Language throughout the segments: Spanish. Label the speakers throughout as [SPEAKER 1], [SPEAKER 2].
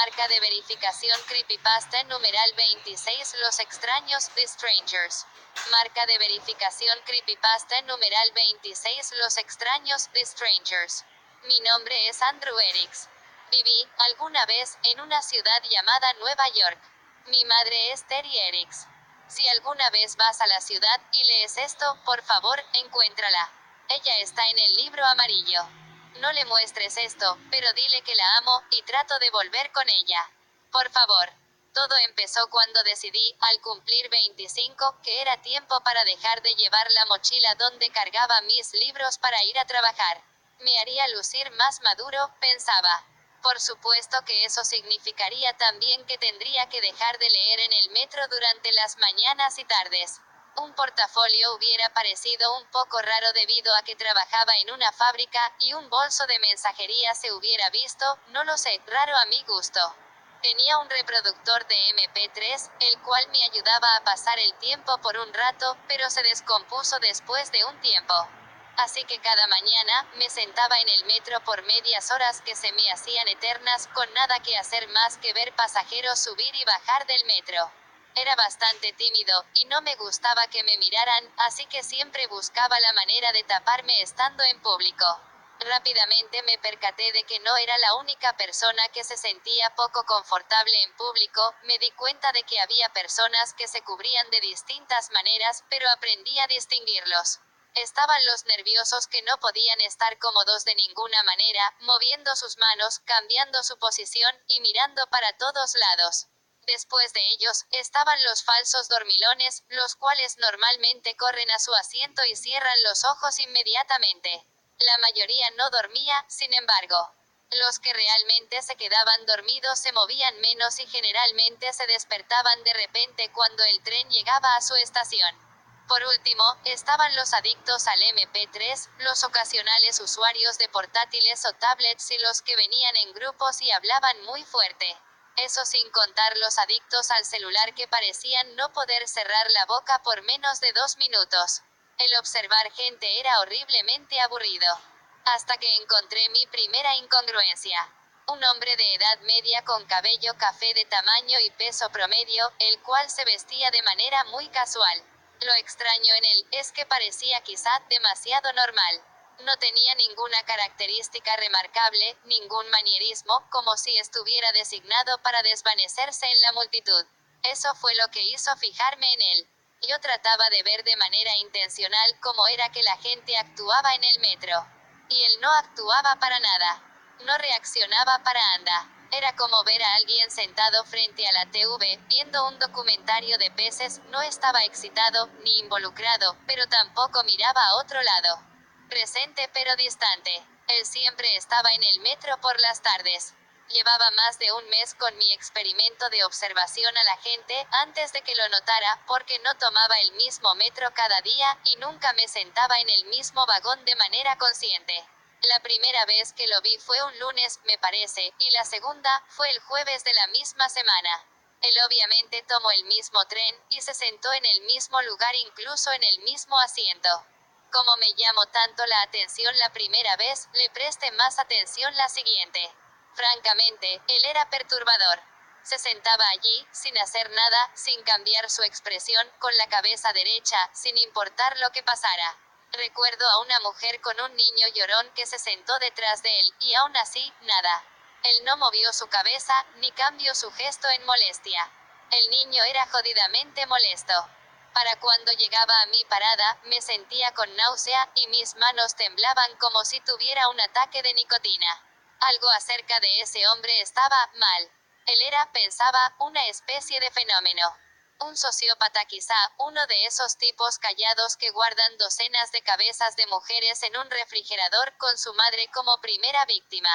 [SPEAKER 1] Marca de verificación creepypasta numeral 26 Los extraños, The Strangers. Marca de verificación creepypasta numeral 26 Los extraños, The Strangers. Mi nombre es Andrew Eriks. Viví, alguna vez, en una ciudad llamada Nueva York. Mi madre es Terry Eriks. Si alguna vez vas a la ciudad, y lees esto, por favor, encuéntrala. Ella está en el libro amarillo. No le muestres esto, pero dile que la amo, y trato de volver con ella. Por favor. Todo empezó cuando decidí, al cumplir 25, que era tiempo para dejar de llevar la mochila donde cargaba mis libros para ir a trabajar. Me haría lucir más maduro, pensaba. Por supuesto que eso significaría también que tendría que dejar de leer en el metro durante las mañanas y tardes. Un portafolio hubiera parecido un poco raro debido a que trabajaba en una fábrica, y un bolso de mensajería se hubiera visto, no lo sé, raro a mi gusto. Tenía un reproductor de MP3, el cual me ayudaba a pasar el tiempo por un rato, pero se descompuso después de un tiempo. Así que cada mañana, me sentaba en el metro por medias horas que se me hacían eternas, con nada que hacer más que ver pasajeros subir y bajar del metro. Era bastante tímido, y no me gustaba que me miraran, así que siempre buscaba la manera de taparme estando en público. Rápidamente me percaté de que no era la única persona que se sentía poco confortable en público, me di cuenta de que había personas que se cubrían de distintas maneras, pero aprendí a distinguirlos. Estaban los nerviosos que no podían estar cómodos de ninguna manera, moviendo sus manos, cambiando su posición, y mirando para todos lados. Después de ellos, estaban los falsos dormilones, los cuales normalmente corren a su asiento y cierran los ojos inmediatamente. La mayoría no dormía, sin embargo. Los que realmente se quedaban dormidos se movían menos y generalmente se despertaban de repente cuando el tren llegaba a su estación. Por último, estaban los adictos al MP3, los ocasionales usuarios de portátiles o tablets y los que venían en grupos y hablaban muy fuerte. Eso sin contar los adictos al celular que parecían no poder cerrar la boca por menos de 2 minutos. El observar gente era horriblemente aburrido. Hasta que encontré mi primera incongruencia. Un hombre de edad media con cabello café de tamaño y peso promedio, el cual se vestía de manera muy casual. Lo extraño en él, es que parecía quizá demasiado normal. No tenía ninguna característica remarcable, ningún manierismo, como si estuviera designado para desvanecerse en la multitud. Eso fue lo que hizo fijarme en él. Yo trataba de ver de manera intencional cómo era que la gente actuaba en el metro. Y él no actuaba para nada. No reaccionaba para nada. Era como ver a alguien sentado frente a la TV, viendo un documentario de peces, no estaba excitado, ni involucrado, pero tampoco miraba a otro lado. Presente pero distante. Él siempre estaba en el metro por las tardes. Llevaba más de un mes con mi experimento de observación a la gente, antes de que lo notara, porque no tomaba el mismo metro cada día, y nunca me sentaba en el mismo vagón de manera consciente. La primera vez que lo vi fue un lunes, me parece, y la segunda, fue el jueves de la misma semana. Él obviamente tomó el mismo tren, y se sentó en el mismo lugar incluso en el mismo asiento. Como me llamó tanto la atención la primera vez, le presté más atención la siguiente. Francamente, él era perturbador. Se sentaba allí, sin hacer nada, sin cambiar su expresión, con la cabeza derecha, sin importar lo que pasara. Recuerdo a una mujer con un niño llorón que se sentó detrás de él, y aún así, nada. Él no movió su cabeza, ni cambió su gesto en molestia. El niño era jodidamente molesto. Para cuando llegaba a mi parada, me sentía con náusea, y mis manos temblaban como si tuviera un ataque de nicotina. Algo acerca de ese hombre estaba mal. Él era, pensaba, una especie de fenómeno. Un sociópata quizá, uno de esos tipos callados que guardan docenas de cabezas de mujeres en un refrigerador con su madre como primera víctima.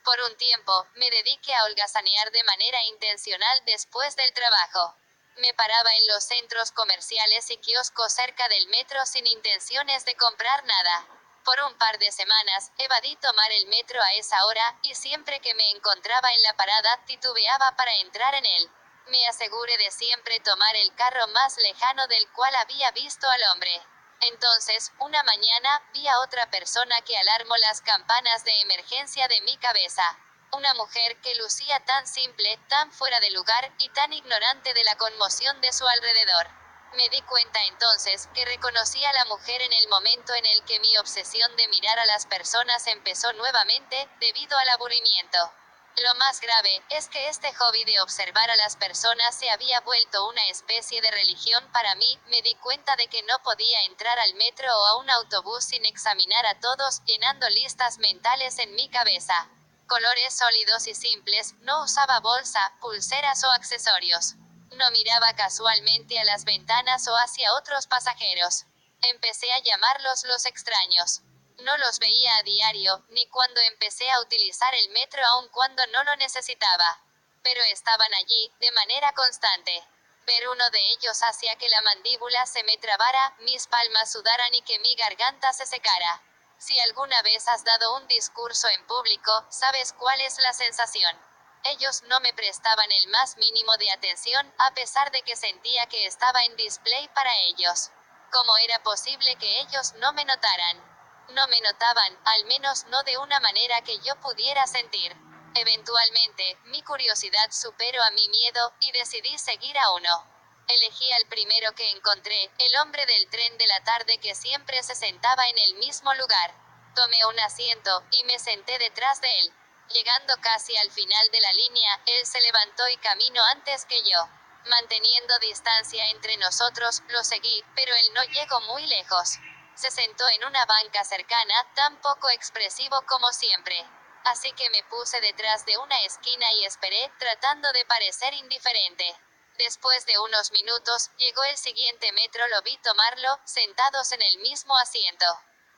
[SPEAKER 1] Por un tiempo, me dediqué a holgazanear de manera intencional después del trabajo. Me paraba en los centros comerciales y kioscos cerca del metro sin intenciones de comprar nada. Por un par de semanas, evadí tomar el metro a esa hora, y siempre que me encontraba en la parada, titubeaba para entrar en él. Me aseguré de siempre tomar el carro más lejano del cual había visto al hombre. Entonces, una mañana, vi a otra persona que alarmó las campanas de emergencia de mi cabeza. Una mujer que lucía tan simple, tan fuera de lugar, y tan ignorante de la conmoción de su alrededor. Me di cuenta entonces, que reconocí a la mujer en el momento en el que mi obsesión de mirar a las personas empezó nuevamente, debido al aburrimiento. Lo más grave, es que este hobby de observar a las personas se había vuelto una especie de religión para mí. Me di cuenta de que no podía entrar al metro o a un autobús sin examinar a todos, llenando listas mentales en mi cabeza. Colores sólidos y simples, no usaba bolsa, pulseras o accesorios. No miraba casualmente a las ventanas o hacia otros pasajeros. Empecé a llamarlos los extraños. No los veía a diario, ni cuando empecé a utilizar el metro aun cuando no lo necesitaba. Pero estaban allí, de manera constante. Ver uno de ellos hacía que la mandíbula se me trabara, mis palmas sudaran y que mi garganta se secara. Si alguna vez has dado un discurso en público, sabes cuál es la sensación. Ellos no me prestaban el más mínimo de atención, a pesar de que sentía que estaba en display para ellos. ¿Cómo era posible que ellos no me notaran? No me notaban, al menos no de una manera que yo pudiera sentir. Eventualmente, mi curiosidad superó a mi miedo, y decidí seguir a uno. Elegí al primero que encontré, el hombre del tren de la tarde que siempre se sentaba en el mismo lugar. Tomé un asiento, y me senté detrás de él. Llegando casi al final de la línea, él se levantó y caminó antes que yo. Manteniendo distancia entre nosotros, lo seguí, pero él no llegó muy lejos. Se sentó en una banca cercana, tan poco expresivo como siempre. Así que me puse detrás de una esquina y esperé, tratando de parecer indiferente. Después de unos minutos, llegó el siguiente metro, lo vi tomarlo, sentados en el mismo asiento.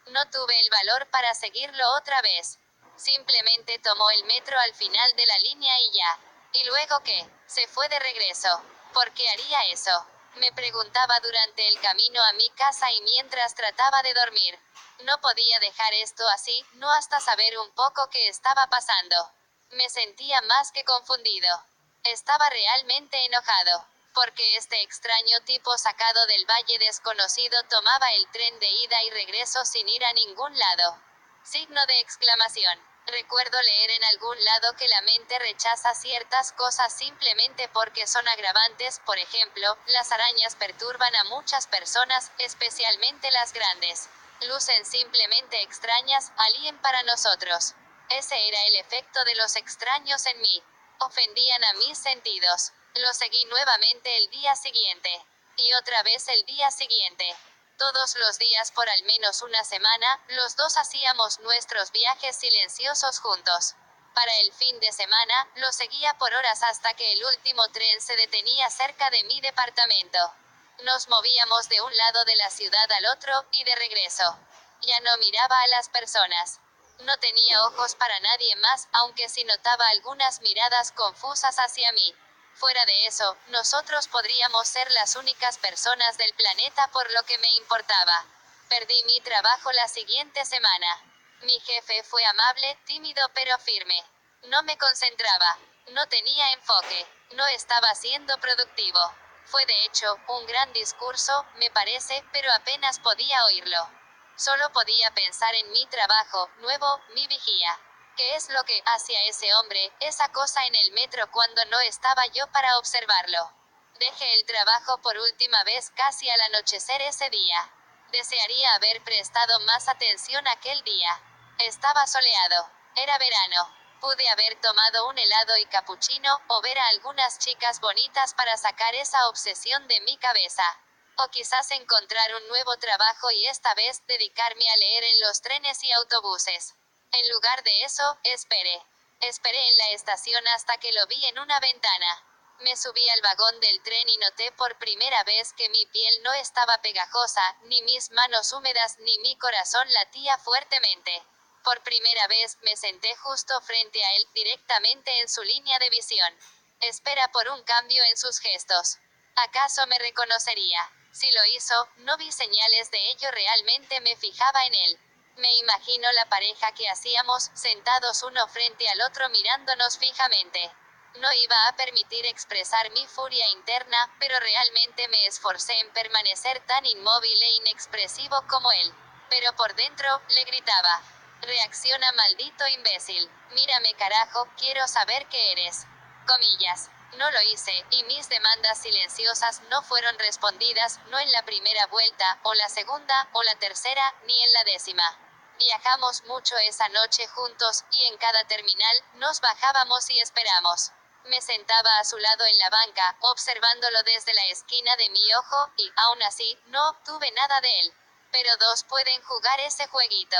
[SPEAKER 1] No tuve el valor para seguirlo otra vez. Simplemente tomó el metro al final de la línea y ya. ¿Y luego qué? Se fue de regreso. ¿Por qué haría eso? Me preguntaba durante el camino a mi casa y mientras trataba de dormir. No podía dejar esto así, no hasta saber un poco qué estaba pasando. Me sentía más que confundido. Estaba realmente enojado. Porque este extraño tipo sacado del valle desconocido tomaba el tren de ida y regreso sin ir a ningún lado. Signo de exclamación. Recuerdo leer en algún lado que la mente rechaza ciertas cosas simplemente porque son agravantes. Por ejemplo, las arañas perturban a muchas personas, especialmente las grandes. Lucen simplemente extrañas, alien para nosotros. Ese era el efecto de los extraños en mí. Ofendían a mis sentidos. Lo seguí nuevamente el día siguiente. Y otra vez el día siguiente. Todos los días por al menos una semana, los dos hacíamos nuestros viajes silenciosos juntos. Para el fin de semana, lo seguía por horas hasta que el último tren se detenía cerca de mi departamento. Nos movíamos de un lado de la ciudad al otro, y de regreso. Ya no miraba a las personas. No tenía ojos para nadie más, aunque sí notaba algunas miradas confusas hacia mí. Fuera de eso, nosotros podríamos ser las únicas personas del planeta por lo que me importaba. Perdí mi trabajo la siguiente semana. Mi jefe fue amable, tímido pero firme. No me concentraba. No tenía enfoque. No estaba siendo productivo. Fue de hecho, un gran discurso, me parece, pero apenas podía oírlo. Solo podía pensar en mi trabajo, nuevo, mi vigía. ¿Qué es lo que hacía ese hombre, esa cosa en el metro cuando no estaba yo para observarlo? Dejé el trabajo por última vez casi al anochecer ese día. Desearía haber prestado más atención aquel día. Estaba soleado. Era verano. Pude haber tomado un helado y capuchino, o ver a algunas chicas bonitas para sacar esa obsesión de mi cabeza. O quizás encontrar un nuevo trabajo y esta vez dedicarme a leer en los trenes y autobuses. En lugar de eso, esperé. Esperé en la estación hasta que lo vi en una ventana. Me subí al vagón del tren y noté por primera vez que mi piel no estaba pegajosa, ni mis manos húmedas, ni mi corazón latía fuertemente. Por primera vez, me senté justo frente a él, directamente en su línea de visión. Espera por un cambio en sus gestos. ¿Acaso me reconocería? Si lo hizo, no vi señales de ello, realmente me fijaba en él. Me imagino la pareja que hacíamos, sentados uno frente al otro mirándonos fijamente. No iba a permitir expresar mi furia interna, pero realmente me esforcé en permanecer tan inmóvil e inexpresivo como él. Pero por dentro, le gritaba. Reacciona, maldito imbécil. Mírame, carajo, quiero saber qué eres. Comillas. No lo hice, y mis demandas silenciosas no fueron respondidas, no en la primera vuelta, o la segunda, o la tercera, ni en la 10ª. Viajamos mucho esa noche juntos, y en cada terminal, nos bajábamos y esperamos. Me sentaba a su lado en la banca, observándolo desde la esquina de mi ojo, y, aún así, no obtuve nada de él. Pero dos pueden jugar ese jueguito.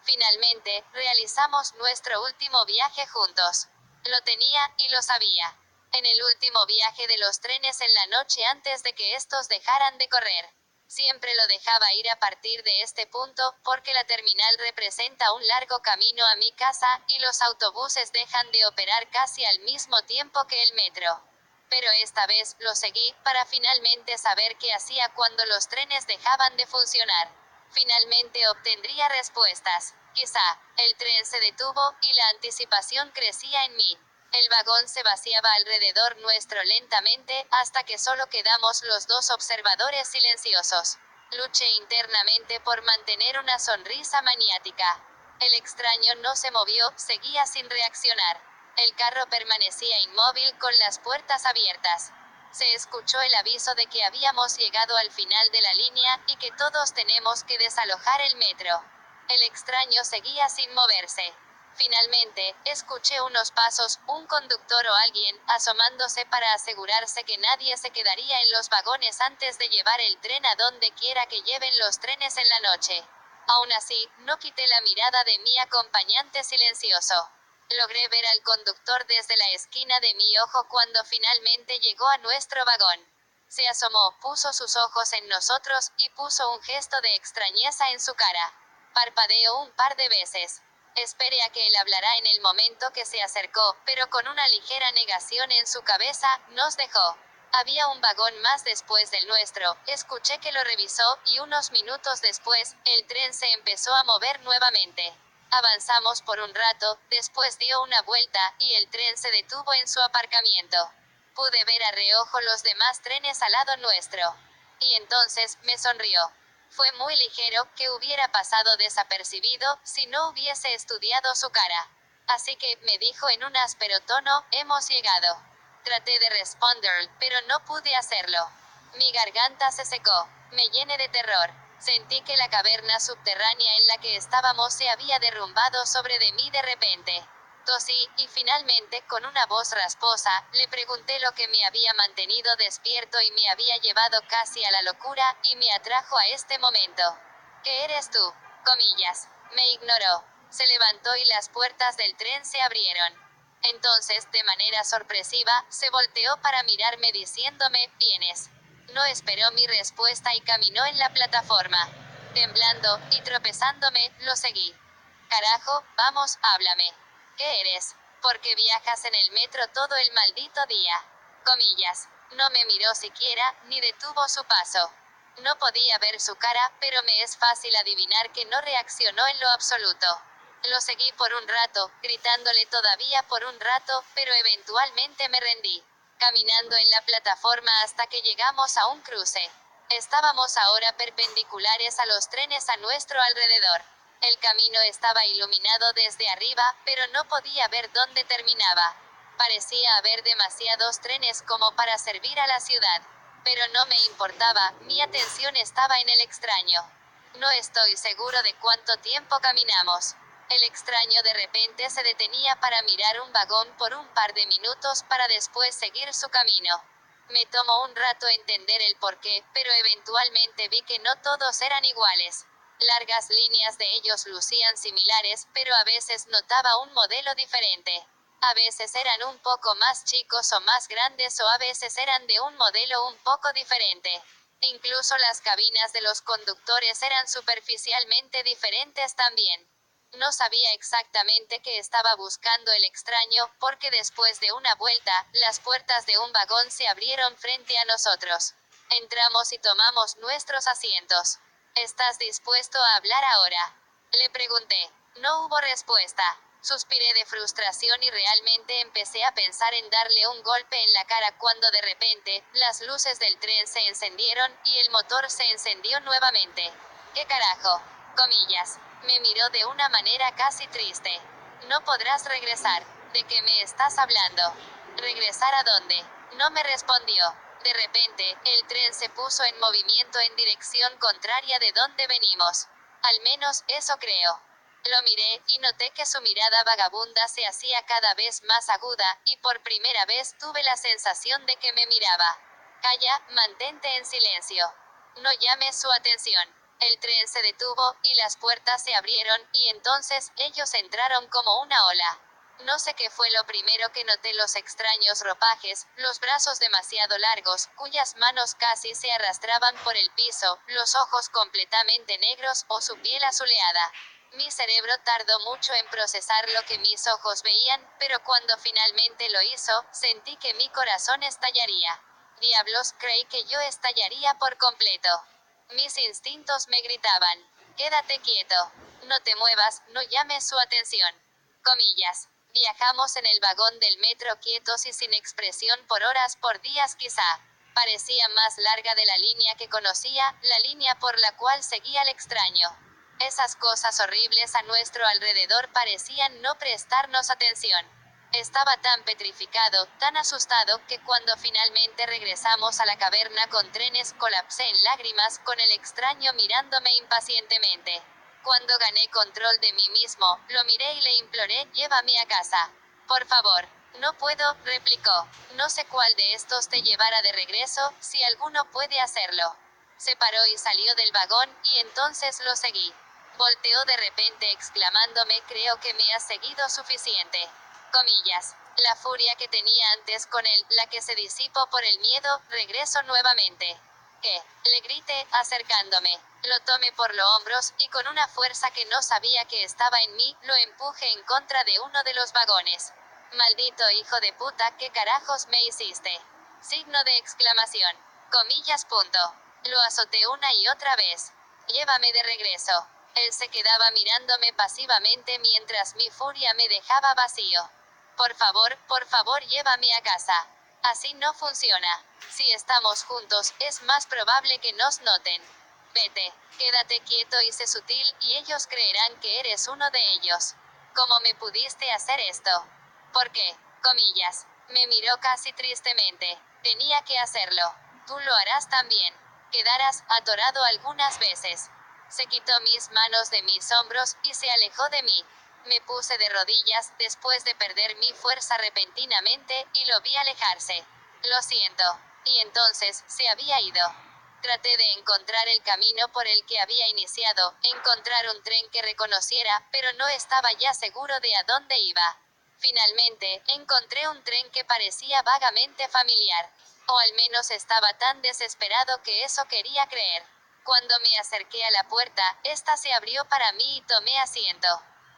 [SPEAKER 1] Finalmente, realizamos nuestro último viaje juntos. Lo tenía, y lo sabía. En el último viaje de los trenes en la noche antes de que estos dejaran de correr. Siempre lo dejaba ir a partir de este punto, porque la terminal representa un largo camino a mi casa, y los autobuses dejan de operar casi al mismo tiempo que el metro. Pero esta vez, lo seguí, para finalmente saber qué hacía cuando los trenes dejaban de funcionar. Finalmente obtendría respuestas. Quizá, el tren se detuvo, y la anticipación crecía en mí. El vagón se vaciaba alrededor nuestro lentamente, hasta que solo quedamos los dos observadores silenciosos. Luché internamente por mantener una sonrisa maniática. El extraño no se movió, seguía sin reaccionar. El carro permanecía inmóvil con las puertas abiertas. Se escuchó el aviso de que habíamos llegado al final de la línea, y que todos tenemos que desalojar el metro. El extraño seguía sin moverse. Finalmente, escuché unos pasos, un conductor o alguien, asomándose para asegurarse que nadie se quedaría en los vagones antes de llevar el tren a donde quiera que lleven los trenes en la noche. Aún así, no quité la mirada de mi acompañante silencioso. Logré ver al conductor desde la esquina de mi ojo cuando finalmente llegó a nuestro vagón. Se asomó, puso sus ojos en nosotros, y puso un gesto de extrañeza en su cara. Parpadeó un par de veces. Esperé a que él hablara en el momento que se acercó, pero con una ligera negación en su cabeza, nos dejó. Había un vagón más después del nuestro, escuché que lo revisó, y unos minutos después, el tren se empezó a mover nuevamente. Avanzamos por un rato, después dio una vuelta, y el tren se detuvo en su aparcamiento. Pude ver a reojo los demás trenes al lado nuestro. Y entonces, me sonrió. Fue muy ligero, que hubiera pasado desapercibido, si no hubiese estudiado su cara. Así que, me dijo en un áspero tono, hemos llegado. Traté de responder, pero no pude hacerlo. Mi garganta se secó. Me llené de terror. Sentí que la caverna subterránea en la que estábamos se había derrumbado sobre de mí de repente. Tosí, y finalmente, con una voz rasposa, le pregunté lo que me había mantenido despierto y me había llevado casi a la locura, y me atrajo a este momento. ¿Qué eres tú? Comillas. Me ignoró. Se levantó y las puertas del tren se abrieron. Entonces, de manera sorpresiva, se volteó para mirarme diciéndome, ¿vienes? No esperó mi respuesta y caminó en la plataforma. Temblando, y tropezándome, lo seguí. Carajo, vamos, háblame. ¿Qué eres? ¿Por qué viajas en el metro todo el maldito día? Comillas. No me miró siquiera, ni detuvo su paso. No podía ver su cara, pero me es fácil adivinar que no reaccionó en lo absoluto. Lo seguí por un rato, gritándole todavía por un rato, pero eventualmente me rendí. Caminando en la plataforma hasta que llegamos a un cruce. Estábamos ahora perpendiculares a los trenes a nuestro alrededor. El camino estaba iluminado desde arriba, pero no podía ver dónde terminaba. Parecía haber demasiados trenes como para servir a la ciudad. Pero no me importaba, mi atención estaba en el extraño. No estoy seguro de cuánto tiempo caminamos. El extraño de repente se detenía para mirar un vagón por un par de minutos para después seguir su camino. Me tomó un rato entender el porqué, pero eventualmente vi que no todos eran iguales. Largas líneas de ellos lucían similares, pero a veces notaba un modelo diferente. A veces eran un poco más chicos o más grandes o a veces eran de un modelo un poco diferente. Incluso las cabinas de los conductores eran superficialmente diferentes también. No sabía exactamente qué estaba buscando el extraño, porque después de una vuelta, las puertas de un vagón se abrieron frente a nosotros. Entramos y tomamos nuestros asientos. ¿Estás dispuesto a hablar ahora? Le pregunté. No hubo respuesta. Suspiré de frustración y realmente empecé a pensar en darle un golpe en la cara cuando de repente, las luces del tren se encendieron, y el motor se encendió nuevamente. ¿Qué carajo? Comillas. Me miró de una manera casi triste. No podrás regresar. ¿De qué me estás hablando? ¿Regresar a dónde? No me respondió. De repente, el tren se puso en movimiento en dirección contraria de donde venimos. Al menos, eso creo. Lo miré, y noté que su mirada vagabunda se hacía cada vez más aguda, y por primera vez tuve la sensación de que me miraba. Calla, mantente en silencio. No llames su atención. El tren se detuvo, y las puertas se abrieron, y entonces, ellos entraron como una ola. No sé qué fue lo primero que noté: los extraños ropajes, los brazos demasiado largos, cuyas manos casi se arrastraban por el piso, los ojos completamente negros, o su piel azuleada. Mi cerebro tardó mucho en procesar lo que mis ojos veían, pero cuando finalmente lo hizo, sentí que mi corazón estallaría. Diablos, creí que yo estallaría por completo. Mis instintos me gritaban: quédate quieto. No te muevas, no llames su atención. Comillas. Viajamos en el vagón del metro quietos y sin expresión por horas, por días quizá. Parecía más larga de la línea que conocía, la línea por la cual seguía al extraño. Esas cosas horribles a nuestro alrededor parecían no prestarnos atención. Estaba tan petrificado, tan asustado, que cuando finalmente regresamos a la caverna con trenes colapsé en lágrimas, con el extraño mirándome impacientemente. Cuando gané control de mí mismo, lo miré y le imploré: llévame a casa. Por favor. No puedo, replicó. No sé cuál de estos te llevará de regreso, si alguno puede hacerlo. Se paró y salió del vagón, y entonces lo seguí. Volteó de repente exclamándome: creo que me has seguido suficiente. Comillas. La furia que tenía antes con él, la que se disipó por el miedo, regresó nuevamente. ¿Qué? Le grité, acercándome. Lo tomé por los hombros, y con una fuerza que no sabía que estaba en mí, lo empujé en contra de uno de los vagones. Maldito hijo de puta, ¿qué carajos me hiciste? Signo de exclamación. Comillas. Punto. Lo azoté una y otra vez. Llévame de regreso. Él se quedaba mirándome pasivamente mientras mi furia me dejaba vacío. Por favor, llévame a casa. Así no funciona. Si estamos juntos, es más probable que nos noten. Vete, quédate quieto y sé sutil, y ellos creerán que eres uno de ellos. ¿Cómo me pudiste hacer esto? ¿Por qué? Comillas. Me miró casi tristemente. Tenía que hacerlo. Tú lo harás también. Quedarás atorado algunas veces. Se quitó mis manos de mis hombros, y se alejó de mí. Me puse de rodillas, después de perder mi fuerza repentinamente, y lo vi alejarse. Lo siento. Y entonces, se había ido. Traté de encontrar el camino por el que había iniciado, encontrar un tren que reconociera, pero no estaba ya seguro de a dónde iba. Finalmente, encontré un tren que parecía vagamente familiar. O al menos estaba tan desesperado que eso quería creer. Cuando me acerqué a la puerta, esta se abrió para mí y tomé asiento.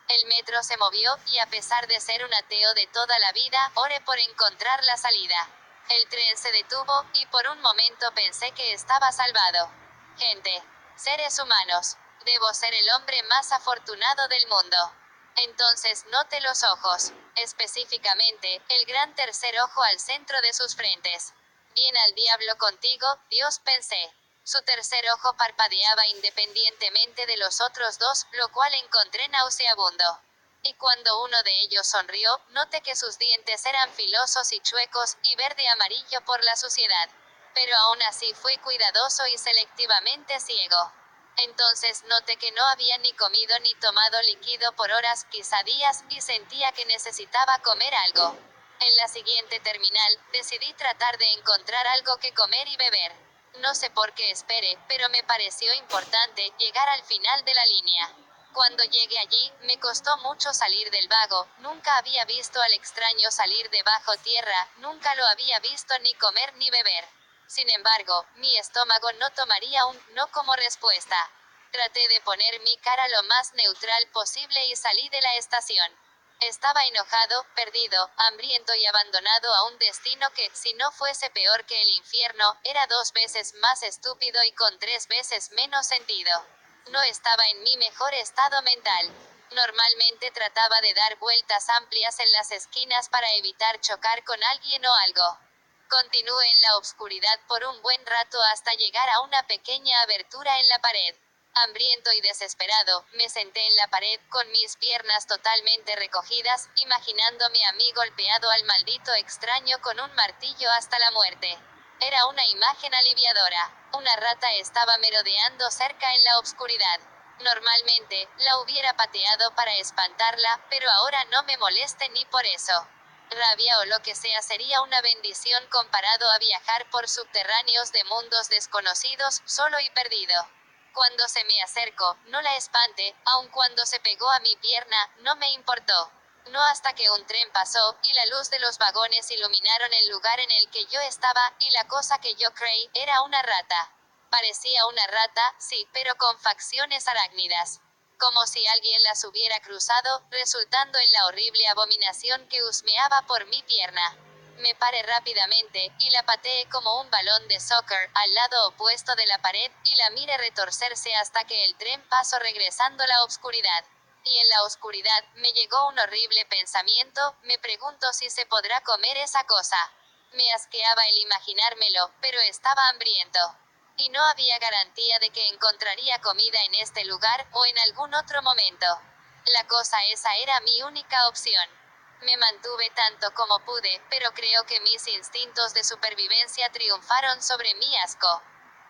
[SPEAKER 1] El metro se movió, y a pesar de ser un ateo de toda la vida, oré por encontrar la salida. El tren se detuvo, y por un momento pensé que estaba salvado. Gente. Seres humanos. Debo ser el hombre más afortunado del mundo. Entonces noté los ojos. Específicamente, el gran tercer ojo al centro de sus frentes. Bien al diablo contigo, Dios, pensé. Su tercer ojo parpadeaba independientemente de los otros dos, lo cual encontré nauseabundo. Y cuando uno de ellos sonrió, noté que sus dientes eran filosos y chuecos, y verde-amarillo por la suciedad. Pero aún así fui cuidadoso y selectivamente ciego. Entonces noté que no había ni comido ni tomado líquido por horas, quizá días, y sentía que necesitaba comer algo. En la siguiente terminal, decidí tratar de encontrar algo que comer y beber. No sé por qué esperé, pero me pareció importante llegar al final de la línea. Cuando llegué allí, me costó mucho salir del vago. Nunca había visto al extraño salir de bajo tierra, nunca lo había visto ni comer ni beber. Sin embargo, mi estómago no tomaría un no como respuesta. Traté de poner mi cara lo más neutral posible y salí de la estación. Estaba enojado, perdido, hambriento y abandonado a un destino que, si no fuese peor que el infierno, era 2 veces más estúpido y con 3 veces menos sentido. No estaba en mi mejor estado mental. Normalmente trataba de dar vueltas amplias en las esquinas para evitar chocar con alguien o algo. Continué en la oscuridad por un buen rato hasta llegar a una pequeña abertura en la pared. Hambriento y desesperado, me senté en la pared, con mis piernas totalmente recogidas, imaginándome a mí golpeado al maldito extraño con un martillo hasta la muerte. Era una imagen aliviadora. Una rata estaba merodeando cerca en la oscuridad. Normalmente, la hubiera pateado para espantarla, pero ahora no me moleste ni por eso. Rabia o lo que sea sería una bendición comparado a viajar por subterráneos de mundos desconocidos, solo y perdido. Cuando se me acercó, no la espante, aun cuando se pegó a mi pierna, no me importó. No hasta que un tren pasó, y la luz de los vagones iluminaron el lugar en el que yo estaba, y la cosa que yo creí, era una rata. Parecía una rata, sí, pero con facciones arácnidas. Como si alguien las hubiera cruzado, resultando en la horrible abominación que husmeaba por mi pierna. Me paré rápidamente, y la pateé como un balón de soccer, al lado opuesto de la pared, y la miré retorcerse hasta que el tren pasó regresando a la oscuridad. Y en la oscuridad, me llegó un horrible pensamiento, me pregunto si se podrá comer esa cosa. Me asqueaba el imaginármelo, pero estaba hambriento. Y no había garantía de que encontraría comida en este lugar, o en algún otro momento. La cosa esa era mi única opción. Me mantuve tanto como pude, pero creo que mis instintos de supervivencia triunfaron sobre mi asco.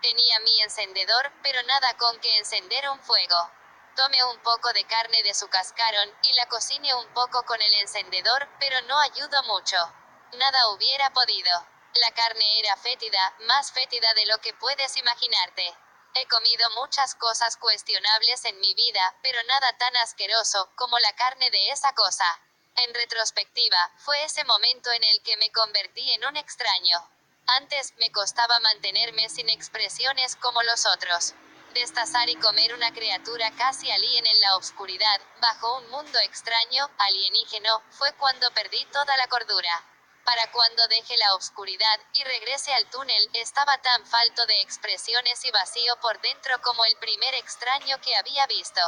[SPEAKER 1] Tenía mi encendedor, pero nada con que encender un fuego. Tomé un poco de carne de su cascarón, y la cociné un poco con el encendedor, pero no ayudó mucho. Nada hubiera podido. La carne era fétida, más fétida de lo que puedes imaginarte. He comido muchas cosas cuestionables en mi vida, pero nada tan asqueroso como la carne de esa cosa. En retrospectiva, fue ese momento en el que me convertí en un extraño. Antes, me costaba mantenerme sin expresiones como los otros. Destazar y comer una criatura casi alien en la oscuridad, bajo un mundo extraño, alienígeno, fue cuando perdí toda la cordura. Para cuando deje la oscuridad, y regrese al túnel, estaba tan falto de expresiones y vacío por dentro como el primer extraño que había visto.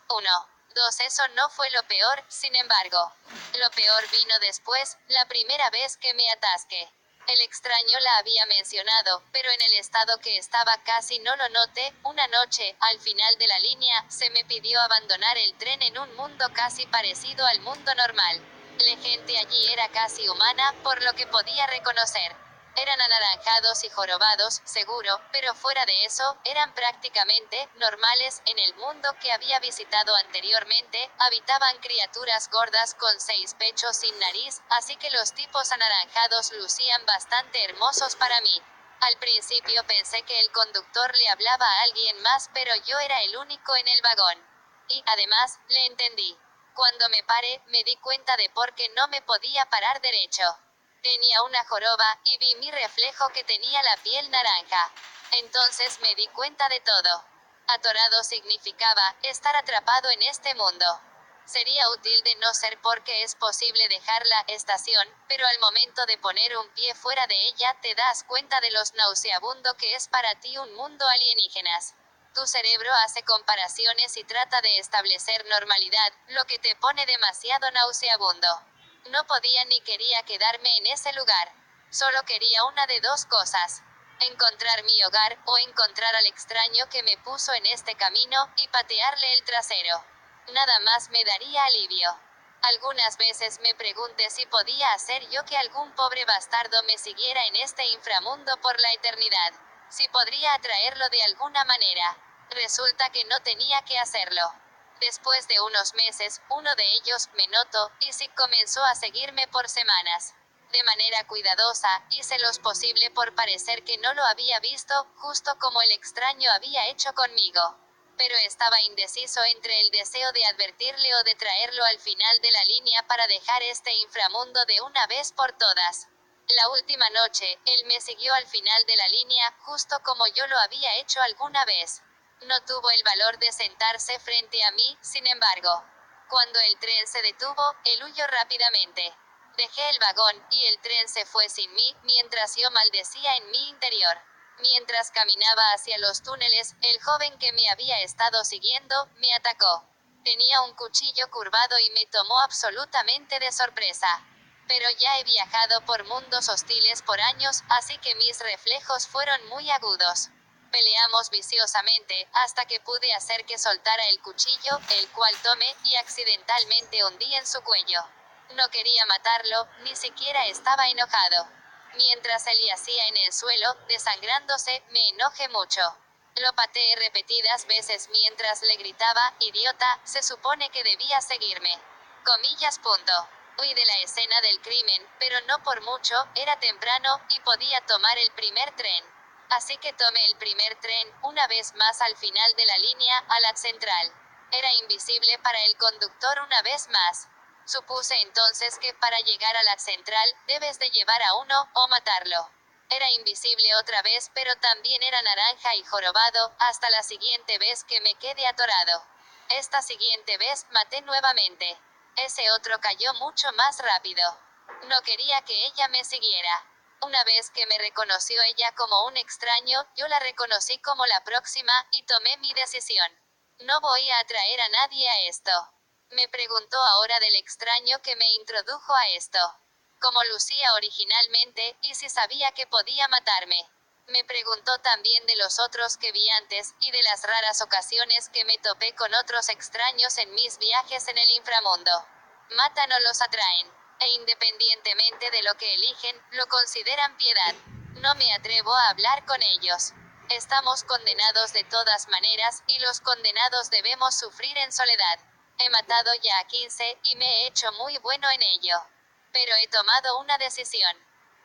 [SPEAKER 1] 1. 2. Eso no fue lo peor, sin embargo. Lo peor vino después, la primera vez que me atasqué. El extraño la había mencionado, pero en el estado que estaba casi no lo noté. Una noche, al final de la línea, se me pidió abandonar el tren en un mundo casi parecido al mundo normal. La gente allí era casi humana, por lo que podía reconocer. Eran anaranjados y jorobados, seguro, pero fuera de eso, eran prácticamente normales. En el mundo que había visitado anteriormente, habitaban criaturas gordas con 6 pechos sin nariz, así que los tipos anaranjados lucían bastante hermosos para mí. Al principio pensé que el conductor le hablaba a alguien más, pero yo era el único en el vagón. Y, además, le entendí. Cuando me paré, me di cuenta de por qué no me podía parar derecho. Tenía una joroba, y vi mi reflejo que tenía la piel naranja. Entonces me di cuenta de todo. Atorado significaba estar atrapado en este mundo. Sería útil de no ser porque es posible dejar la estación, pero al momento de poner un pie fuera de ella te das cuenta de lo nauseabundo que es para ti un mundo alienígenas. Tu cerebro hace comparaciones y trata de establecer normalidad, lo que te pone demasiado nauseabundo. No podía ni quería quedarme en ese lugar. Solo quería una de dos cosas. Encontrar mi hogar, o encontrar al extraño que me puso en este camino, y patearle el trasero. Nada más me daría alivio. Algunas veces me pregunté si podía hacer yo que algún pobre bastardo me siguiera en este inframundo por la eternidad. Si podría atraerlo de alguna manera. Resulta que no tenía que hacerlo. Después de unos meses, uno de ellos, me notó, y sí comenzó a seguirme por semanas. De manera cuidadosa, hice lo posible por parecer que no lo había visto, justo como el extraño había hecho conmigo. Pero estaba indeciso entre el deseo de advertirle o de traerlo al final de la línea para dejar este inframundo de una vez por todas. La última noche, él me siguió al final de la línea, justo como yo lo había hecho alguna vez. No tuvo el valor de sentarse frente a mí, sin embargo. Cuando el tren se detuvo, él huyó rápidamente. Dejé el vagón, y el tren se fue sin mí, mientras yo maldecía en mi interior. Mientras caminaba hacia los túneles, el joven que me había estado siguiendo, me atacó. Tenía un cuchillo curvado y me tomó absolutamente de sorpresa. Pero ya he viajado por mundos hostiles por años, así que mis reflejos fueron muy agudos. Peleamos viciosamente, hasta que pude hacer que soltara el cuchillo, el cual tomé, y accidentalmente hundí en su cuello. No quería matarlo, ni siquiera estaba enojado. Mientras él yacía en el suelo, desangrándose, me enojé mucho. Lo pateé repetidas veces mientras le gritaba, idiota, se supone que debía seguirme. Comillas. Huí de la escena del crimen, pero no por mucho, era temprano, y podía tomar el primer tren. Así que tomé el primer tren, una vez más al final de la línea, a la central. Era invisible para el conductor una vez más. Supuse entonces que para llegar a la central, debes de llevar a uno, o matarlo. Era invisible otra vez, pero también era naranja y jorobado, hasta la siguiente vez que me quedé atorado. Esta siguiente vez, maté nuevamente. Ese otro cayó mucho más rápido. No quería que ella me siguiera. Una vez que me reconoció ella como un extraño, yo la reconocí como la próxima, y tomé mi decisión. No voy a atraer a nadie a esto. Me preguntó ahora del extraño que me introdujo a esto. Cómo lucía originalmente, y si sabía que podía matarme. Me preguntó también de los otros que vi antes, y de las raras ocasiones que me topé con otros extraños en mis viajes en el inframundo. Matan o los atraen. E independientemente de lo que eligen, lo consideran piedad. No me atrevo a hablar con ellos. Estamos condenados de todas maneras, y los condenados debemos sufrir en soledad. He matado ya a 15, y me he hecho muy bueno en ello. Pero he tomado una decisión.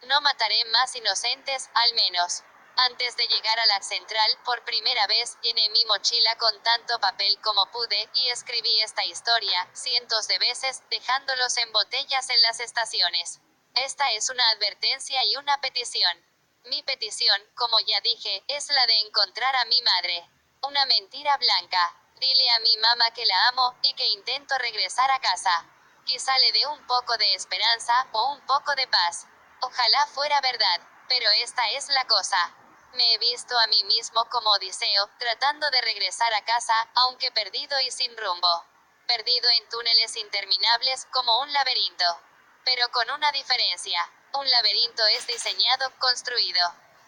[SPEAKER 1] No mataré más inocentes, al menos. Antes de llegar a la central, por primera vez, llené mi mochila con tanto papel como pude, y escribí esta historia, cientos de veces, dejándolos en botellas en las estaciones. Esta es una advertencia y una petición. Mi petición, como ya dije, es la de encontrar a mi madre. Una mentira blanca. Dile a mi mamá que la amo, y que intento regresar a casa. Quizá le dé un poco de esperanza, o un poco de paz. Ojalá fuera verdad, pero esta es la cosa. Me he visto a mí mismo como Odiseo, tratando de regresar a casa, aunque perdido y sin rumbo. Perdido en túneles interminables, como un laberinto. Pero con una diferencia. Un laberinto es diseñado, construido.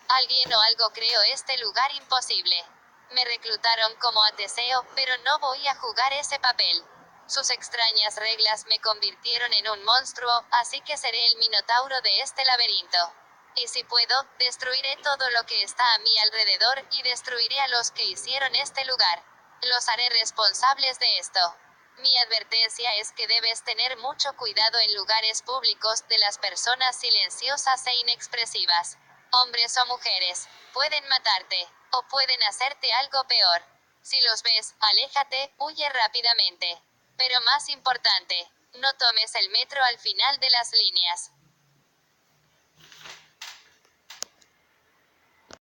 [SPEAKER 1] Alguien o algo creó este lugar imposible. Me reclutaron como a Teseo, pero no voy a jugar ese papel. Sus extrañas reglas me convirtieron en un monstruo, así que seré el minotauro de este laberinto. Y si puedo, destruiré todo lo que está a mi alrededor, y destruiré a los que hicieron este lugar. Los haré responsables de esto. Mi advertencia es que debes tener mucho cuidado en lugares públicos, de las personas silenciosas e inexpresivas. Hombres o mujeres, pueden matarte, o pueden hacerte algo peor. Si los ves, aléjate, huye rápidamente. Pero más importante, no tomes el metro al final de las líneas.